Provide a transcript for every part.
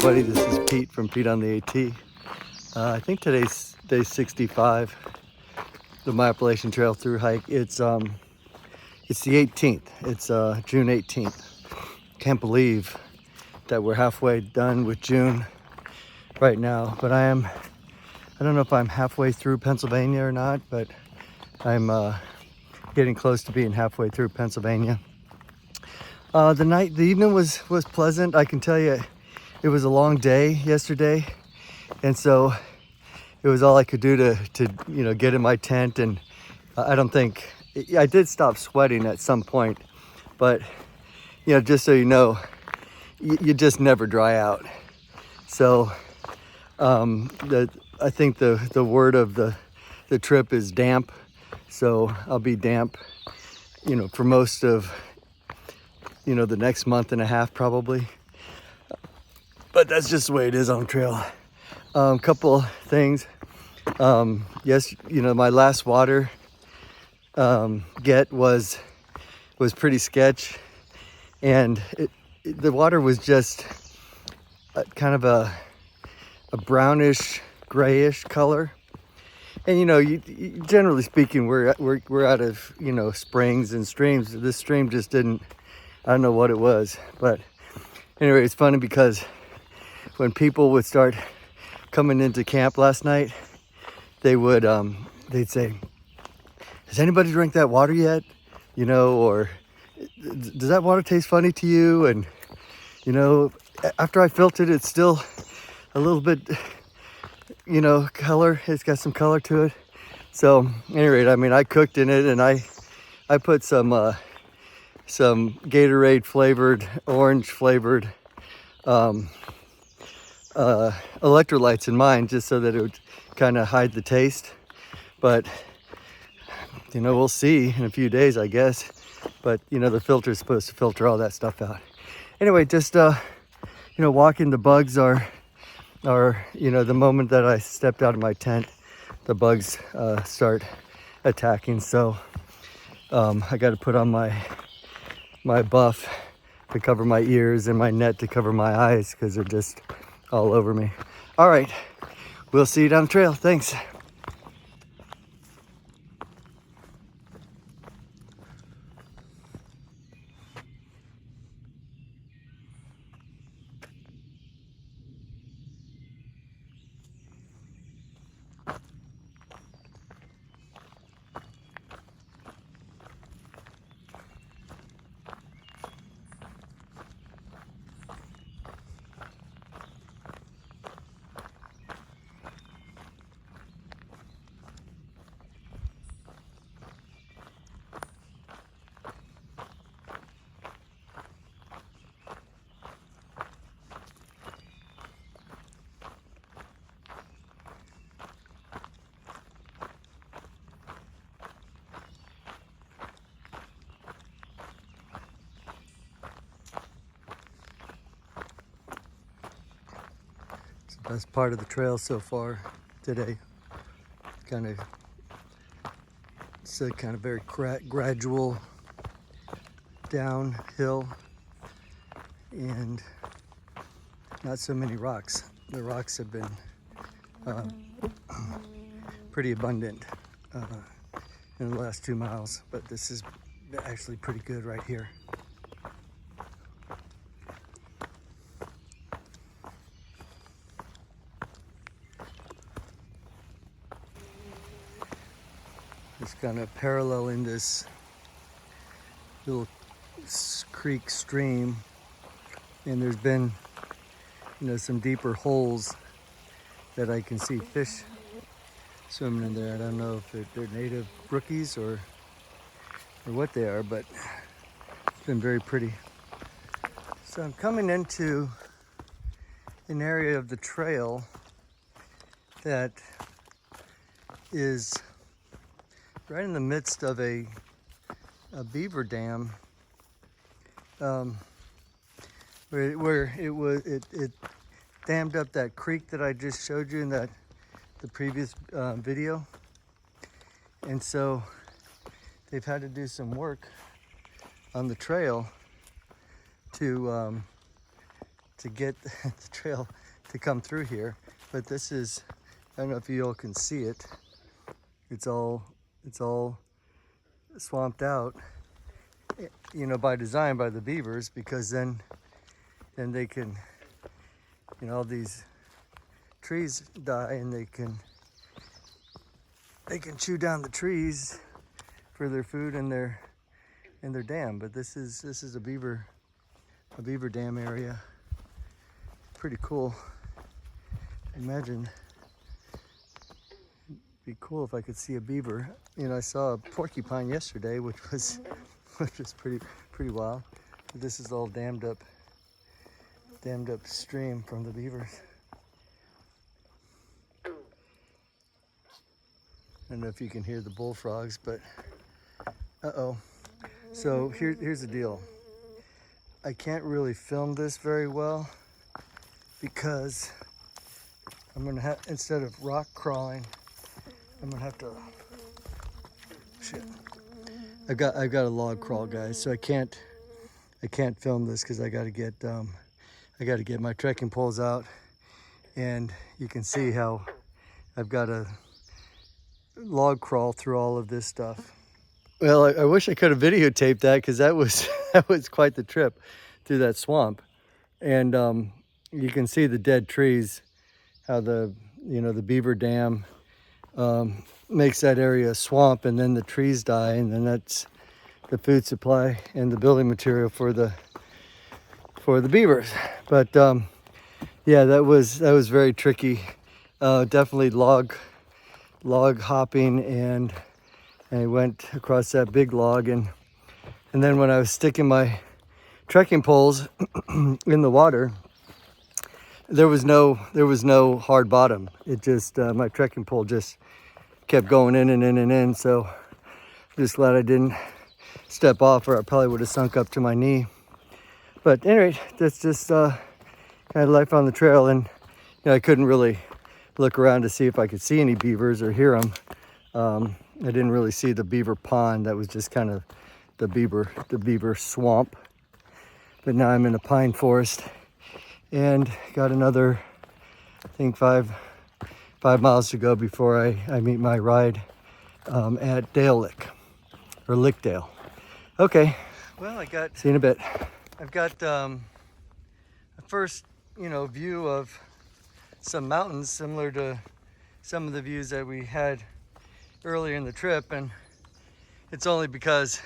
everybody. This is Pete from Pete on the AT. I think today's day 65, the My Appalachian Trail through hike. It's the 18th. It's June 18th. Can't believe that we're halfway done with June right now. But I don't know if I'm halfway through Pennsylvania or not, but I'm getting close to being halfway through Pennsylvania. The evening was pleasant. I can tell you, it was a long day yesterday, and so it was all I could do to get in my tent. And I don't think I did stop sweating at some point, but just so you know, you just never dry out. So I think the word of the trip is damp. So I'll be damp, for most of the next month and a half probably. But that's just the way it is on trail. Couple things. Yes, my last water get was pretty sketch, and the water was just kind of a brownish, grayish color. And you, generally speaking, we're out of springs and streams. This stream just didn't. I don't know what it was, but anyway, it's funny because when people would start coming into camp last night, they'd say, "Has anybody drank that water yet? Or does that water taste funny to you?" And after I filtered it, it's still a little bit, color. It's got some color to it. So, anyway, I cooked in it, and I put some Gatorade flavored, orange flavored electrolytes in mine, just so that it would kind of hide the taste. But we'll see in a few days, I guess. But the filter is supposed to filter all that stuff out. Anyway, just walking. The bugs are the moment that I stepped out of my tent, the bugs start attacking. So I got to put on my buff to cover my ears and my net to cover my eyes, because they're just all over me. All right, we'll see you down the trail. Thanks. Best part of the trail so far today. It's a kind of very gradual downhill, and not so many rocks. The rocks have been pretty abundant in the last 2 miles, but this is actually pretty good right here. Just kind of paralleling this little creek stream, and there's been some deeper holes that I can see fish swimming in there. I don't know if they're native brookies or what they are, but it's been very pretty. So I'm coming into an area of the trail that is right in the midst of a beaver dam, where it dammed up that creek that I just showed you in the previous video. And so they've had to do some work on the trail to to get the trail to come through here. But this is, I don't know if you all can see it. It's all swamped out, you know, by design by the beavers, because then they can, you know, all these trees die and they can chew down the trees for their food and their dam. But this is a beaver dam area. Pretty cool. Imagine, it'd be cool if I could see a beaver. You know, I saw a porcupine yesterday, which was pretty wild. But this is all dammed up stream from the beavers. I don't know if you can hear the bullfrogs, but uh-oh. So here's the deal. I can't really film this very well because I'm gonna have, instead of rock crawling, I'm gonna have to, shit. I've got a log crawl, guys, so I can't film this because I gotta get my trekking poles out, and you can see how I've got to log crawl through all of this stuff. Well, I wish I could have videotaped that, because that was quite the trip through that swamp. And you can see the dead trees, how the beaver dam makes that area a swamp, and then the trees die, and then that's the food supply and the building material for the beavers. But yeah, that was very tricky. Definitely log hopping, and I went across that big log, and then when I was sticking my trekking poles in the water, there was no hard bottom. It just my trekking pole just kept going in and in and in. So I'm just glad I didn't step off, or I probably would have sunk up to my knee. But anyway, that's just kind of life on the trail. And you know, I couldn't really look around to see if I could see any beavers or hear them. I didn't really see the beaver pond. That was just kind of the beaver swamp. But now I'm in a pine forest, and got another, I think 5 miles to go before I meet my ride at Dale Lick, or Lickdale. Okay, well, see you in a bit. I've got a first, view of some mountains similar to some of the views that we had earlier in the trip, and it's only because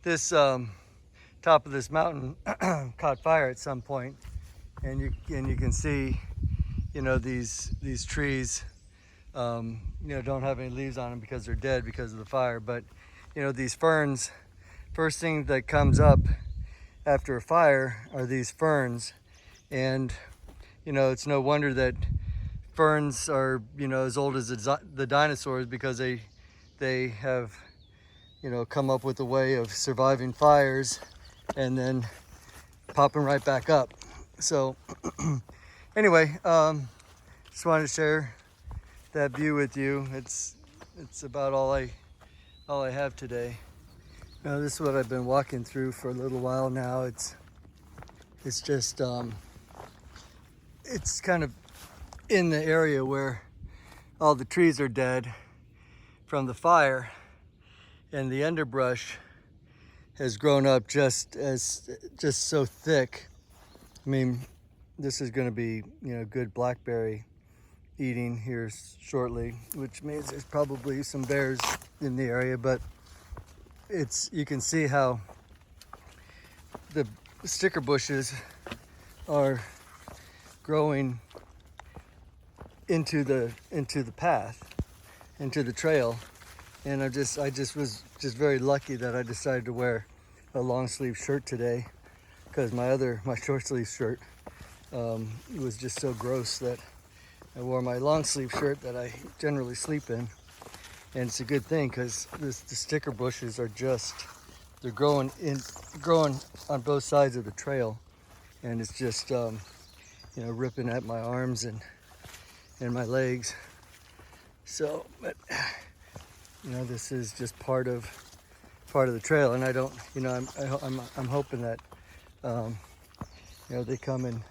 this top of this mountain caught fire at some point, and you can see, these trees, don't have any leaves on them because they're dead because of the fire. But these ferns, first thing that comes up after a fire are these ferns, and it's no wonder that ferns are as old as the dinosaurs, because they have come up with a way of surviving fires and then popping right back up. So anyway, just wanted to share that view with you. It's about all I have today. Now, this is what I've been walking through for a little while now. It's just it's kind of in the area where all the trees are dead from the fire, and the underbrush has grown up just so thick. I mean, this is going to be good blackberry eating here shortly, which means there's probably some bears in the area. But you can see how the sticker bushes are growing into the path, into the trail. And I just was very lucky that I decided to wear a long sleeve shirt today, because my short sleeve shirt was just so gross that I wore my long sleeve shirt that I generally sleep in. And it's a good thing, because the sticker bushes are they're growing on both sides of the trail, and it's just ripping at my arms and my legs. So, but this is just part of the trail, and I don't, I'm hoping that they come and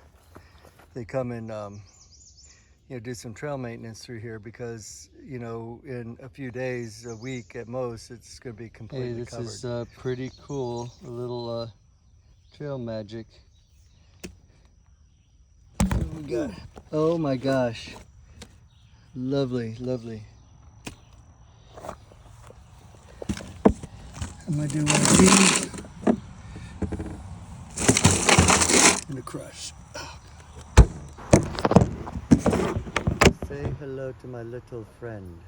they come and do some trail maintenance through here because in a few days, a week at most, it's going to be completely covered. This is pretty cool. A little trail magic. What we got? Oh my gosh. Lovely, lovely. I'm gonna do one of these in the crush. Say hello to my little friend.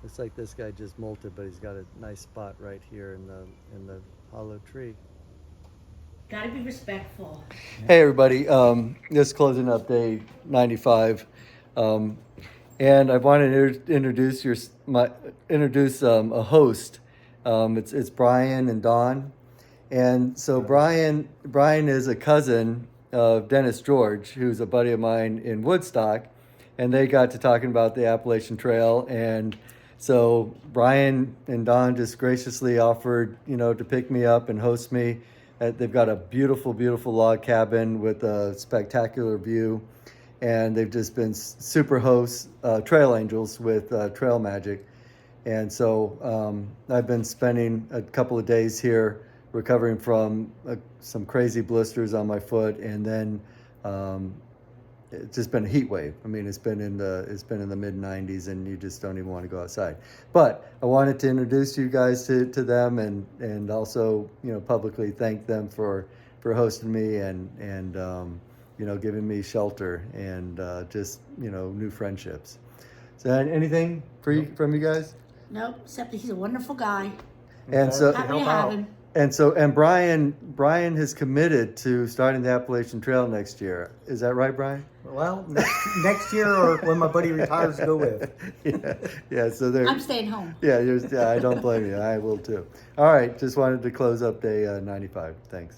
Looks like this guy just molted, but he's got a nice spot right here in the hollow tree. Gotta be respectful. Hey everybody, this is closing up day 95, and I want to introduce a host. It's Brian and Dawn, and so Brian is a cousin of Dennis George, who's a buddy of mine in Woodstock, and they got to talking about the Appalachian Trail, and so Brian and Dawn just graciously offered, to pick me up and host me. They've got a beautiful, beautiful log cabin with a spectacular view, and they've just been super hosts, trail angels with Trail Magic. And so I've been spending a couple of days here recovering from some crazy blisters on my foot, and then it's just been a heat wave. I mean, it's been in the mid 90s, and you just don't even want to go outside. But I wanted to introduce you guys to them, and also publicly thank them for hosting me and giving me shelter and just new friendships. So anything from you guys? Nope, except that he's a wonderful guy. And so Happy to have him. And Brian has committed to starting the Appalachian Trail next year. Is that right, Brian? Well, next year or when my buddy retires to go with. Yeah. So there. I'm staying home. Yeah, I don't blame you. I will too. All right, just wanted to close up day 95. Thanks.